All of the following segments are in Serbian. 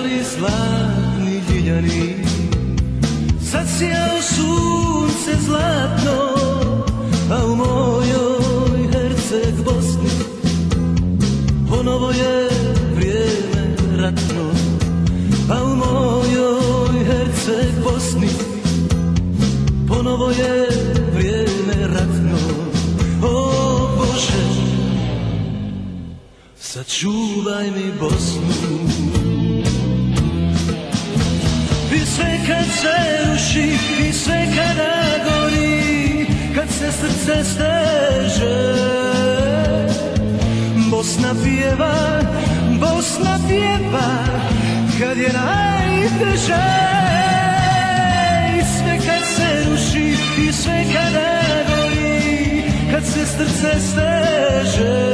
Završali zlatni ljiljani, zasjao sunce zlatno, a u mojoj Herceg Bosni ponovo je vrijeme ratno, a u mojoj Herceg Bosni ponovo je vrijeme ratno. O Bože, sačuvaj mi Bosnu. I sve kad se ruši, i sve kada gori, kad se srce steže, Bosna pjeva, Bosna pjeva, kad je najteže. I sve kad se ruši, i sve kada gori, kad se srce steže,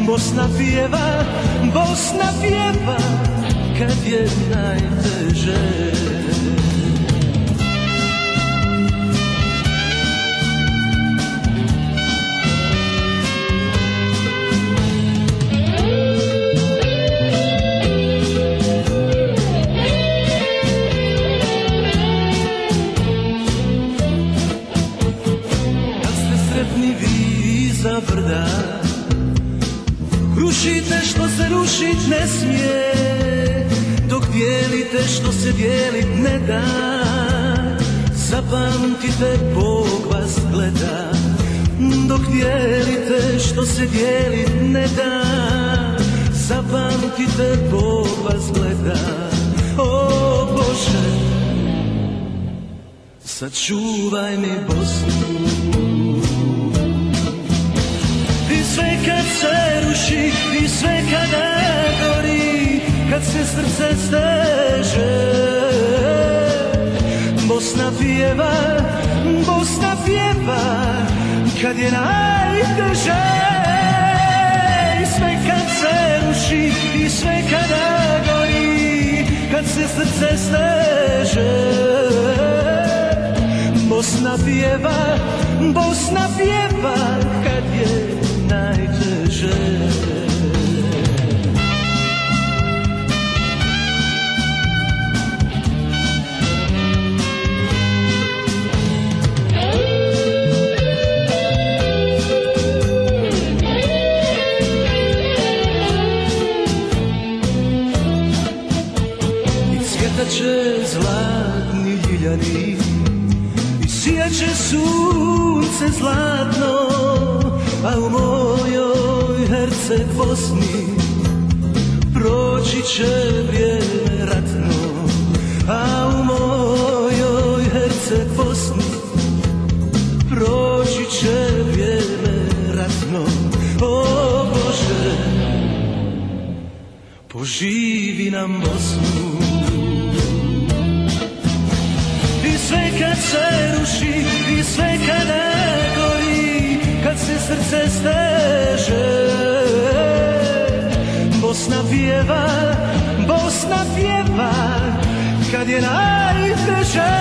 Bosna pjeva, Bosna pjeva, kad je najteže. Kad ste sretni vi iza brda, rušite što se rušit ne smije, dok dijelite što se dijelit ne da. Zapamtite, Bog vas gleda, dok dijelite što se dijelit ne da. Zapamtite, Bog vas gleda. O Bože, sačuvaj mi Bosnu. I sve kad se ruši, i sve kada gori, kad se srce steže, Bosna pjeva, Bosna pjeva, kad je najteže. I sve kad se ruši, i sve kada gori, kad se srce steže, Bosna pjeva, Bosna pjeva, kad je najteže. Će zlatni ljiljani i sijaće sunce zlatno, a u mojoj Herceg Bosni proći će vrijeme ratno, a u mojoj Herceg Bosni proći će vrijeme ratno. O Bože, poživi nam Bosnu. I sve kad se ruši, i sve kada gori, kad se srce steže, Bosna pjeva, Bosna pjeva, kad je najteže.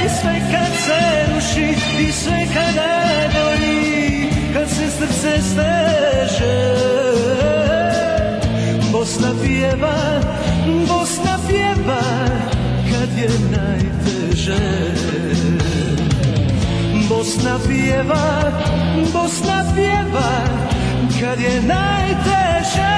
I sve kad se ruši, i sve kada gori, kad se srce steže, Bosna pjeva, Bosna pjeva, kad je najteže. Bosna pjeva, Bosna pjeva, kad je najteže.